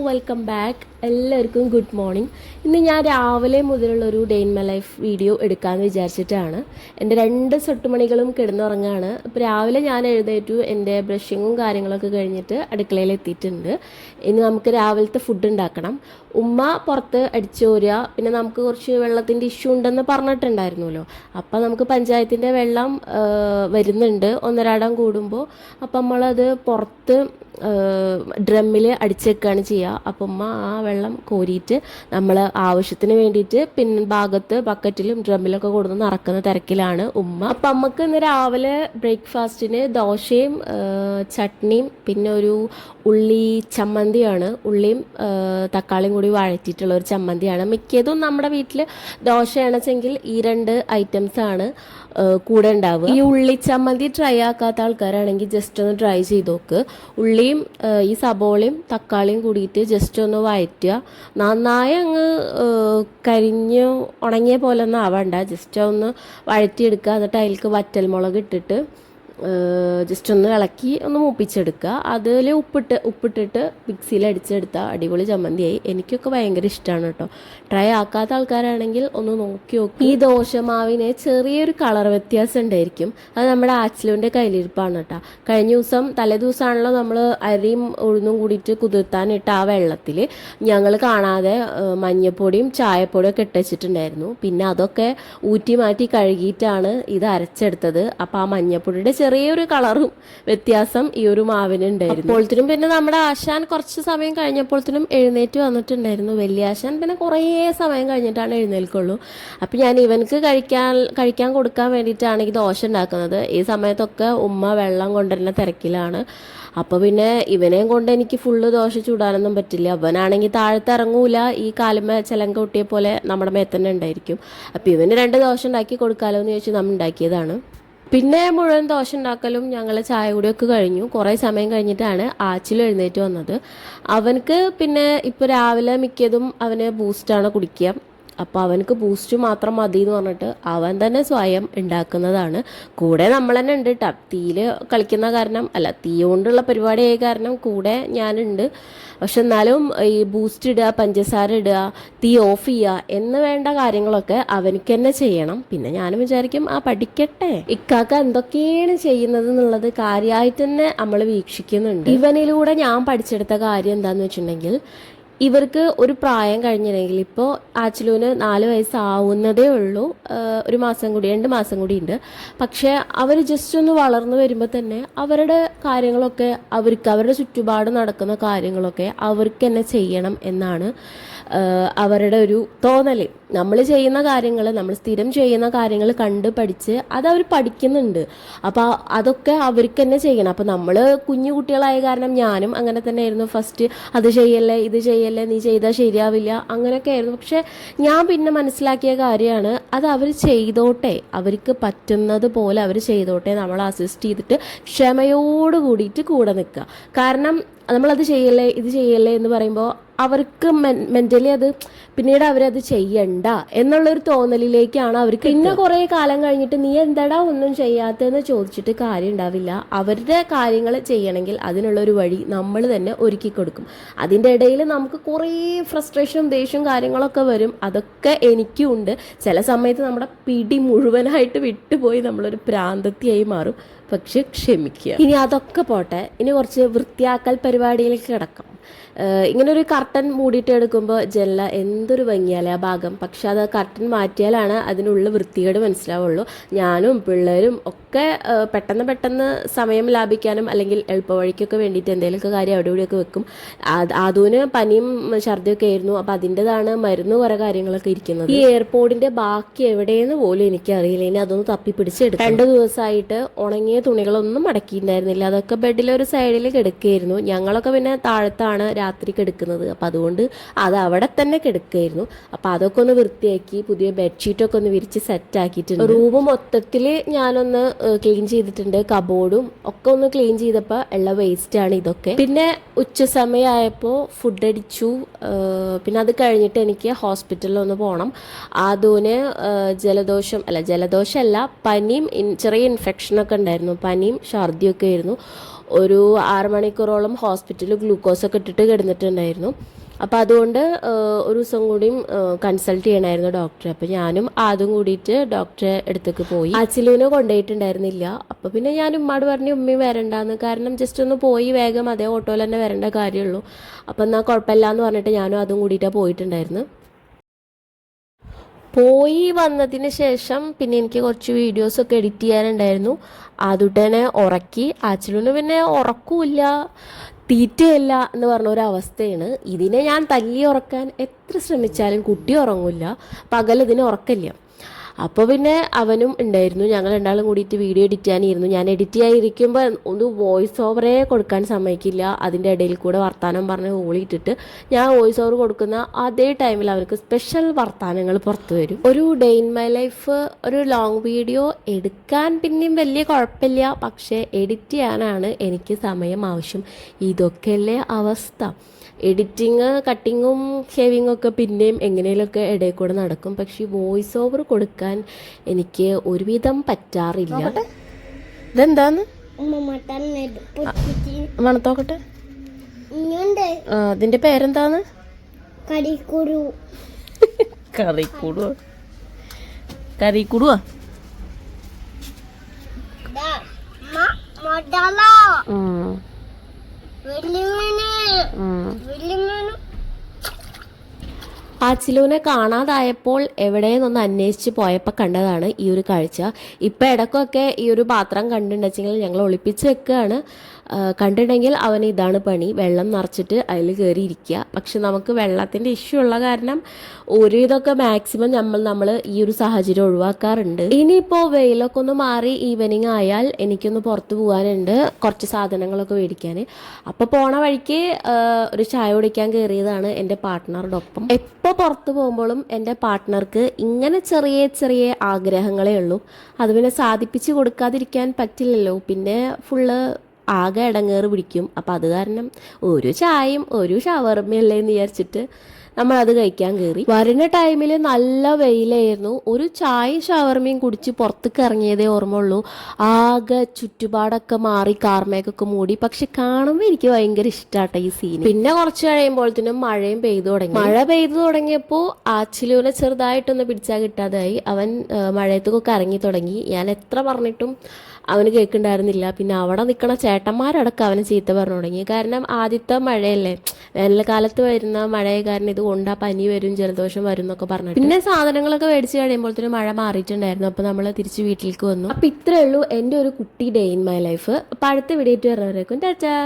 Welcome back. എല്ലാവർക്കും good morning. ഇന്ന് ഞാൻ രാവിലെ മുതലുള്ളൊരു day in my life video എടുക്കാമെന്ന് വിചാരിച്ചിട്ടാണ്. എൻ്റെ 2 സ്വട്ടുമണികളും കിടന്നുറങ്ങാണ്. അപ്പോൾ രാവിലെ ഞാൻ എഴുന്നേറ്റു, എൻ്റെ ബ്രഷിങ്ങും കാര്യങ്ങളൊക്കെ കഴിഞ്ഞിട്ട് അടുക്കളയിൽ എത്തിയിട്ടുണ്ട്. ഇനി നമുക്ക് രാവിലത്തെ ഫുഡ് ഉണ്ടാക്കണം. ഉമ്മ പുറത്ത് അടിച്ചോരുക, പിന്നെ നമുക്ക് കുറച്ച് വെള്ളത്തിൻ്റെ ഇഷ്യൂ ഉണ്ടെന്ന് പറഞ്ഞിട്ടുണ്ടായിരുന്നല്ലോ. അപ്പോൾ നമുക്ക് പഞ്ചായത്തിൻ്റെ വെള്ളം വരുന്നുണ്ട് ഒന്നരാടം കൂടുമ്പോൾ. അപ്പം നമ്മളത് പുറത്ത് ഡ്രമ്മിൽ അടിച്ചേക്കാണ് ചെയ്യുക. അപ്പം ഉമ്മ ആ വെള്ളം കോരിയിട്ട് നമ്മൾ ആവശ്യത്തിന് വേണ്ടിയിട്ട് ഭാഗത്ത് ബക്കറ്റിലും ഡ്രമ്മിലൊക്കെ കൊടുന്ന് നിറക്കുന്ന തിരക്കിലാണ് ഉമ്മ. അപ്പം അമ്മക്ക് ഇന്ന് രാവിലെ ബ്രേക്ക്ഫാസ്റ്റിന് ദോശയും ചട്നിയും പിന്നെ ഒരു ഉള്ളി ചമ്മന്തിയാണ്. ഉള്ളിയും തക്കാളിയും കൂടി വഴറ്റിയിട്ടുള്ള ഒരു ചമ്മന്തിയാണ്. മിക്കതും നമ്മുടെ വീട്ടിൽ ദോശയാണെച്ചെങ്കിൽ ഈ 2 ഐറ്റംസാണ് കൂടെ ഉണ്ടാവുക. ഈ ഉള്ളി ചമ്മന്തി ട്രൈ ആക്കാത്ത ആൾക്കാരാണെങ്കിൽ ജസ്റ്റ് ഒന്ന് ട്രൈ ചെയ്ത് നോക്ക്. ഉള്ളിയും ഈ സബോളയും തക്കാളിയും കൂടിയിട്ട് ജസ്റ്റ് ഒന്ന് വഴറ്റുക. നന്നായി അങ്ങ് കരിഞ്ഞ് ഉണങ്ങിയ പോലെ ഒന്നും ആവണ്ട, ജസ്റ്റ് ഒന്ന് വഴറ്റിയെടുക്കുക. എന്നിട്ട് അതിലേക്ക് വറ്റൽമുളക് ഇട്ടിട്ട് ജസ്റ്റ് ഒന്ന് ഇളക്കി ഒന്ന് മൂപ്പിച്ചെടുക്കുക. അതിൽ ഉപ്പിട്ടിട്ട് മിക്സിയിൽ അടിച്ചെടുത്താൽ അടിപൊളി ചമ്മന്തിയായി. എനിക്കൊക്കെ ഭയങ്കര ഇഷ്ടമാണ് കേട്ടോ. ട്രൈ ആക്കാത്ത ആൾക്കാരാണെങ്കിൽ ഒന്ന് നോക്കി നോക്കി. ഈ ദോശമാവിന് ചെറിയൊരു കളർ വ്യത്യാസം ഉണ്ടായിരിക്കും. അത് നമ്മുടെ ആച്ചിലുവിൻ്റെ കയ്യിലിരിപ്പാണ് കേട്ടോ. കഴിഞ്ഞ ദിവസം തലേദിവസമാണല്ലോ നമ്മൾ അരിയും ഉഴുന്നും കൂടിയിട്ട് കുതിർത്താനിട്ട് ആ വെള്ളത്തിൽ ഞങ്ങൾ കാണാതെ മഞ്ഞപ്പൊടിയും ചായപ്പൊടിയും ഒക്കെ ഇട്ടുവെച്ചിട്ടുണ്ടായിരുന്നു. പിന്നെ അതൊക്കെ ഊറ്റി മാറ്റി കഴുകിയിട്ടാണ് ഇത് അരച്ചെടുത്തത്. അപ്പോൾ ആ മഞ്ഞപ്പൊടിയുടെ ചെറിയൊരു കളറും വ്യത്യാസം ഈ ഒരു മാവിനുണ്ടായിരുന്നു. അപ്പോഴത്തേനും പിന്നെ നമ്മുടെ ആശാൻ കുറച്ച് സമയം കഴിഞ്ഞപ്പോഴത്തേനും എഴുന്നേറ്റ് വന്നിട്ടുണ്ടായിരുന്നു. വലിയ ആശാൻ പിന്നെ കുറേ സമയം കഴിഞ്ഞിട്ടാണ് എഴുന്നേൽക്കുള്ളൂ. അപ്പം ഞാൻ ഇവനക്ക് കഴിക്കാൻ കൊടുക്കാൻ വേണ്ടിയിട്ടാണ് ഈ ദോശ ഉണ്ടാക്കുന്നത്. ഈ സമയത്തൊക്കെ ഉമ്മ വെള്ളം കൊണ്ടുവരുന്ന തിരക്കിലാണ്. അപ്പോൾ പിന്നെ ഇവനെയും കൊണ്ട് എനിക്ക് ഫുള്ള് ദോശ ചൂടാനൊന്നും പറ്റില്ല. അവനാണെങ്കിൽ താഴത്ത് ഇറങ്ങൂല, ഈ കാലുമേ ചിലങ്ക ഒട്ടിയെ പോലെ നമ്മുടെ മേത്തന്നെ ഉണ്ടായിരിക്കും. അപ്പോൾ ഇവന് 2 ദോശ ഉണ്ടാക്കി കൊടുക്കാമല്ലോ എന്ന് ചോദിച്ച് നമ്മൾ ഉണ്ടാക്കിയതാണ്. പിന്നെ മുഴുവൻ ദോശ ഉണ്ടാക്കലും ഞങ്ങൾ ചായ കൂടിയൊക്കെ കഴിഞ്ഞു. കുറേ സമയം കഴിഞ്ഞിട്ടാണ് ആച്ചിൽ എഴുന്നേറ്റ് വന്നത്. അവനക്ക് പിന്നെ ഇപ്പോൾ രാവിലെ മിക്കതും അവന് ബൂസ്റ്റാണ് കുടിക്കുക. അപ്പോൾ അവനക്ക് ബൂസ്റ്റ് മാത്രം മതി എന്ന് പറഞ്ഞിട്ട് അവൻ തന്നെ സ്വയം ഉണ്ടാക്കുന്നതാണ്. കൂടെ നമ്മൾ തന്നെ ഉണ്ട് കേട്ടോ. തീയിൽ കളിക്കുന്ന കാരണം അല്ല, തീ കൊണ്ടുള്ള പരിപാടിയായ കാരണം കൂടെ ഞാനുണ്ട്. പക്ഷെ എന്നാലും ഈ ബൂസ്റ്റ് ഇടുക, പഞ്ചസാര ഇടുക, തീ ഓഫ് ചെയ്യുക എന്ന് വേണ്ട കാര്യങ്ങളൊക്കെ അവനക്ക് തന്നെ ചെയ്യണം. പിന്നെ ഞാനും വിചാരിക്കും പഠിക്കട്ടെ, ഇക്കാക്ക എന്തൊക്കെയാണ് ചെയ്യുന്നത് എന്നുള്ളത് കാര്യമായിട്ട് തന്നെ നമ്മൾ വീക്ഷിക്കുന്നുണ്ട്. ഇവനിലൂടെ ഞാൻ പഠിച്ചെടുത്ത കാര്യം എന്താണെന്ന് വെച്ചിട്ടുണ്ടെങ്കിൽ, ഇവർക്ക് ഒരു പ്രായം കഴിഞ്ഞില്ലെങ്കിൽ ഇപ്പോൾ ആച്ചിലൂന് 4 വയസ്സാവുന്നതേ ഉള്ളൂ. 1 മാസം കൂടി 2 മാസം കൂടി ഉണ്ട്. പക്ഷേ അവർ ജസ്റ്റ് ഒന്ന് വളർന്നു വരുമ്പോൾ തന്നെ അവരുടെ കാര്യങ്ങളൊക്കെ അവരുടെ ചുറ്റുപാട് നടക്കുന്ന കാര്യങ്ങളൊക്കെ അവർക്ക് തന്നെ ചെയ്യണം എന്നാണ് അവരുടെ ഒരു തോന്നൽ. നമ്മൾ ചെയ്യുന്ന കാര്യങ്ങൾ, നമ്മൾ സ്ഥിരം ചെയ്യുന്ന കാര്യങ്ങൾ കണ്ട് പഠിച്ച് അതവർ പഠിക്കുന്നുണ്ട്. അപ്പോൾ അതൊക്കെ അവർക്ക് തന്നെ ചെയ്യണം. അപ്പോൾ നമ്മൾ കുഞ്ഞു കുട്ടികളായ കാരണം ഞാനും അങ്ങനെ തന്നെ ആയിരുന്നു. ഫസ്റ്റ് അത് ചെയ്യല്ലേ, ഇത് ചെയ്യല്ലേ, നീ ചെയ്താൽ ശരിയാവില്ല, അങ്ങനെയൊക്കെ ആയിരുന്നു. പക്ഷെ ഞാൻ പിന്നെ മനസ്സിലാക്കിയ കാര്യമാണ്, അത് അവർ ചെയ്തോട്ടെ, അവർക്ക് പറ്റുന്നത് പോലെ അവർ ചെയ്തോട്ടെ, നമ്മൾ അസിസ്റ്റ് ചെയ്തിട്ട് ക്ഷമയോട് കൂടിയിട്ട് കൂടെ നിൽക്കുക. കാരണം നമ്മളത് ചെയ്യല്ലേ, ഇത് ചെയ്യല്ലേ എന്ന് പറയുമ്പോൾ അവർക്ക് മെൻ്റലി അത് പിന്നീട് അവരത് ചെയ്യണ്ട എന്നുള്ളൊരു തോന്നലിലേക്കാണ് അവർക്ക്. പിന്നെ കുറേ കാലം കഴിഞ്ഞിട്ട് നീ എന്താടാ ഒന്നും ചെയ്യാത്തതെന്ന് ചോദിച്ചിട്ട് കാര്യം ഉണ്ടാവില്ല. അവരുടെ കാര്യങ്ങൾ ചെയ്യണമെങ്കിൽ അതിനുള്ളൊരു വഴി നമ്മൾ തന്നെ ഒരുക്കി കൊടുക്കും. അതിൻ്റെ ഇടയിൽ നമുക്ക് കുറേ ഫ്രസ്ട്രേഷനും ദേഷ്യവും കാര്യങ്ങളൊക്കെ വരും. അതൊക്കെ എനിക്കും ഉണ്ട്. ചില സമയത്ത് നമ്മുടെ പിടി മുഴുവനായിട്ട് വിട്ടുപോയി നമ്മളൊരു പ്രാന്തത്തിയായി മാറും. പക്ഷെ ക്ഷമിക്കുക. ഇനി അതൊക്കെ പോട്ടെ, ഇനി കുറച്ച് വൃത്തിയാക്കൽ പരിപാടിയിലേക്ക് കിടക്കാം. ഇങ്ങനൊരു കർട്ടൻ മൂടിയിട്ട് എടുക്കുമ്പോൾ ജനല എന്തൊരു ഭംഗിയല്ലേ ആ ഭാഗം. പക്ഷെ അത് കർട്ടൻ മാറ്റിയാലാണ് അതിനുള്ള വൃത്തികേട് മനസ്സിലാവുള്ളൂ. ഞാനും പിള്ളേരും ഒക്കെ പെട്ടെന്ന് സമയം ലാഭിക്കാനും അല്ലെങ്കിൽ എളുപ്പവഴിക്കൊക്കെ വേണ്ടിയിട്ട് എന്തെങ്കിലുമൊക്കെ കാര്യം അവിടെ ഇവിടെയൊക്കെ വെക്കും. അതുവിന് പനിയും ഛർദിയൊക്കെ ആയിരുന്നു. അപ്പം അതിൻ്റെതാണ് മരുന്ന് കുറേ കാര്യങ്ങളൊക്കെ ഇരിക്കുന്നത്. ഈ എയർപോർട്ടിൻ്റെ ബാക്കി എവിടെയെന്ന് പോലും എനിക്കറിയില്ല. ഇനി അതൊന്ന് തപ്പിപ്പിടിച്ചെടുക്കും. 2 ദിവസമായിട്ട് ഉണങ്ങിയ തുണികളൊന്നും മടക്കിയിട്ടുണ്ടായിരുന്നില്ല. അതൊക്കെ ബെഡിലൊരു സൈഡിൽ കിടക്കുകയായിരുന്നു. ഞങ്ങളൊക്കെ പിന്നെ താഴത്താണ് രാത്രി കിടക്കുന്നത്. അപ്പം അതുകൊണ്ട് അത് അവിടെ തന്നെ കിടക്കുകയായിരുന്നു. അപ്പം അതൊക്കെ ഒന്ന് വൃത്തിയാക്കി പുതിയ ബെഡ്ഷീറ്റൊക്കെ ഒന്ന് വിരിച്ച് സെറ്റാക്കിയിട്ടുണ്ട്. റൂം മൊത്തത്തിൽ ഞാനൊന്ന് ക്ലീൻ ചെയ്തിട്ടുണ്ട്. കബോർഡും ഒക്കെ ഒന്ന് ക്ലീൻ ചെയ്തപ്പോൾ ഉള്ള വേസ്റ്റാണ് ഇതൊക്കെ. പിന്നെ ഉച്ച സമയമായപ്പോൾ ഫുഡ് അടിച്ചു. പിന്നെ അത് കഴിഞ്ഞിട്ട് എനിക്ക് ഹോസ്പിറ്റലിൽ ഒന്ന് പോകണം. ആദൂന് ജലദോഷമല്ല, പനിയും ചെറിയ ഇൻഫെക്ഷനൊക്കെ ഉണ്ടായിരുന്നു. പനിയും ഛർദിയൊക്കെ ആയിരുന്നു. ഒരു 6 മണിക്കൂറോളം ഹോസ്പിറ്റലിൽ ഗ്ലൂക്കോസൊക്കെ ഇട്ടിട്ട് കിടന്നിട്ടുണ്ടായിരുന്നു. അപ്പോൾ അതുകൊണ്ട് ഒരു ദിവസം കൂടിയും കൺസൾട്ട് ചെയ്യണമായിരുന്നു ഡോക്ടറെ. അപ്പോൾ ഞാനും ആദ്യം കൂടിയിട്ട് ഡോക്ടറെ അടുത്തേക്ക് പോയി. ആച്ചിലൂനെ കൊണ്ടുപോയിട്ടുണ്ടായിരുന്നില്ല. അപ്പോൾ പിന്നെ ഞാൻ ഉമ്മാട് പറഞ്ഞു ഉമ്മയും വരണ്ടാന്ന്, കാരണം ജസ്റ്റ് ഒന്ന് പോയി വേഗം അതേ ഓട്ടോയിൽ തന്നെ വരേണ്ട കാര്യമുള്ളൂ. അപ്പം എന്നാൽ കുഴപ്പമില്ല എന്ന് പറഞ്ഞിട്ട് ഞാനും അതും കൂടിയിട്ടാണ് പോയിട്ടുണ്ടായിരുന്നു. പോയി വന്നതിന് ശേഷം പിന്നെ എനിക്ക് കുറച്ച് വീഡിയോസൊക്കെ എഡിറ്റ് ചെയ്യാനുണ്ടായിരുന്നു. അതുടനെ ഉറക്കി. ആച്ചിലൂന് പിന്നെ ഉറക്കൂല്ല തീറ്റയില്ല എന്ന് പറഞ്ഞൊരവസ്ഥയാണ്. ഇതിനെ ഞാൻ തല്ലി ഉറക്കാൻ എത്ര ശ്രമിച്ചാലും കുട്ടി ഉറങ്ങില്ല, പകൽ ഉറക്കില്ല. അപ്പോൾ പിന്നെ അവനും ഉണ്ടായിരുന്നു. ഞങ്ങൾ രണ്ടാളും കൂടിയിട്ട് വീഡിയോ എഡിറ്റ് ചെയ്യാനിരുന്നു. ഞാൻ എഡിറ്റ് ചെയ്യാനിരിക്കുമ്പോൾ ഒന്ന് വോയിസ് ഓവറേ കൊടുക്കാൻ സമ്മതിക്കില്ല. അതിൻ്റെ ഇടയിൽ കൂടെ വർത്താനം പറഞ്ഞ് ഓളിയിട്ടിട്ട് ഞാൻ വോയിസ് ഓവർ കൊടുക്കുന്ന അതേ ടൈമിൽ അവർക്ക് സ്പെഷ്യൽ വർത്താനങ്ങൾ പുറത്തു വരും. ഒരു ഡേ ഇൻ മൈ ലൈഫ് ഒരു ലോങ് വീഡിയോ എടുക്കാൻ പിന്നെയും വലിയ കുഴപ്പമില്ല, പക്ഷേ എഡിറ്റ് ചെയ്യാനാണ് എനിക്ക് സമയം ആവശ്യം. ഇതൊക്കെയല്ലേ അവസ്ഥ. എഡിറ്റിങ് കട്ടിങ്ങും ഷേവിങ്ങും ഒക്കെ പിന്നെയും എങ്ങനെയൊക്കെ ഇടയിൽ കൂടെ നടക്കും, പക്ഷേ വോയിസ് ഓവർ കൊടുക്കാൻ എനിക്ക് ഒരുവിധം പറ്റാറില്ല. ഇതെന്താന്ന് മണത്തോക്കട്ടെ, അതിന്റെ പേരെന്താന്ന്? കറിക്കൂടുവാ കറിക്കൂടുവാ ആച്ചിലൂനെ കാണാതായപ്പോൾ എവിടെയെന്നൊന്ന് അന്വേഷിച്ച് പോയപ്പോൾ കണ്ടതാണ് ഈ ഒരു കാഴ്ച. ഇപ്പം ഇടയ്ക്കൊക്കെ ഈ ഒരു പാത്രം കണ്ടിട്ടുണ്ടെങ്കിൽ ഞങ്ങൾ ഒളിപ്പിച്ച് വെക്കുകയാണ്. കണ്ടിട്ടുണ്ടെങ്കിൽ അവന് ഇതാണ് പണി, വെള്ളം നിറച്ചിട്ട് അതിൽ കയറി ഇരിക്കുക. പക്ഷെ നമുക്ക് വെള്ളത്തിൻ്റെ ഇഷ്യൂ ഉള്ള കാരണം ഒരു ഇതൊക്കെ മാക്സിമം നമ്മൾ ഈ ഒരു സാഹചര്യം ഒഴിവാക്കാറുണ്ട്. ഇനിയിപ്പോൾ വെയിലൊക്കെ ഒന്ന് മാറി ഈവനിങ് ആയാൽ എനിക്കൊന്ന് പുറത്ത് പോകാനുണ്ട്, കുറച്ച് സാധനങ്ങളൊക്കെ മേടിക്കാൻ. അപ്പോൾ പോണ വഴിക്ക് ഒരു ചായ കുടിക്കാൻ കയറിയതാണ് എൻ്റെ പാർട്ട്ണറുടെ ഒപ്പം. എപ്പോൾ പുറത്ത് പോകുമ്പോഴും എൻ്റെ പാർട്ട്ണർക്ക് ഇങ്ങനെ ചെറിയ ചെറിയ ആഗ്രഹങ്ങളേ ഉള്ളൂ. അത് പിന്നെ സാധിപ്പിച്ച് കൊടുക്കാതിരിക്കാൻ പറ്റില്ലല്ലോ. പിന്നെ ഫുള്ള് ആകെ ഇടങ്ങേറ് പിടിക്കും. അപ്പം അത് കാരണം ഒരു ചായയും ഒരു ഷവർമ്മയല്ലേ എന്ന് വിചാരിച്ചിട്ട് നമ്മളത് കഴിക്കാൻ കയറി. വരുന്ന ടൈമിൽ നല്ല വെയിലായിരുന്നു. ഒരു ചായയും ഷവർമ്മയും കുടിച്ച് പുറത്തേക്ക് ഇറങ്ങിയതേ ഓർമ്മയുള്ളൂ. ആകെ ചുറ്റുപാടൊക്കെ മാറി കാർമേക്കൊക്കെ മൂടി. പക്ഷെ കാണുമ്പോൾ എനിക്ക് ഭയങ്കര ഇഷ്ടമാട്ടെ ഈ സീൻ. പിന്നെ കുറച്ച് കഴിയുമ്പോഴത്തേനും മഴയും പെയ്തു തുടങ്ങി. മഴ പെയ്തു തുടങ്ങിയപ്പോൾ ആച്ചിലൂനെ ചെറുതായിട്ടൊന്ന് പിടിച്ചാൽ കിട്ടാതായി. അവൻ മഴയത്തേക്കൊക്കെ ഇറങ്ങി തുടങ്ങി. ഞാൻ എത്ര പറഞ്ഞിട്ടും അവന് കേൾക്കുന്നുണ്ടായിരുന്നില്ല. പിന്നെ അവിടെ നിൽക്കണ ചേട്ടന്മാരടക്കം അവന് ചീത്ത പറഞ്ഞു തുടങ്ങി. കാരണം ആദ്യത്തെ മഴയല്ലേ, വേനൽക്കാലത്ത് വരുന്ന മഴയെ കാരണം ഇത് കൊണ്ടാ പനി വരും ജലദോഷം വരും എന്നൊക്കെ പറഞ്ഞു. പിന്നെ സാധനങ്ങളൊക്കെ മേടിച്ച് കഴിയുമ്പോഴത്തേനും മഴ മാറിയിട്ടുണ്ടായിരുന്നു. അപ്പോൾ നമ്മൾ തിരിച്ച് വീട്ടിലേക്ക് വന്നു. അപ്പോൾ ഇത്രയേ ഉള്ളൂ എൻ്റെ ഒരു കുട്ടി ഡേ ഇൻ മൈ ലൈഫ്. അപ്പോൾ അടുത്ത വീഡിയോ വരുന്നവരേക്കും ടാറ്റാ.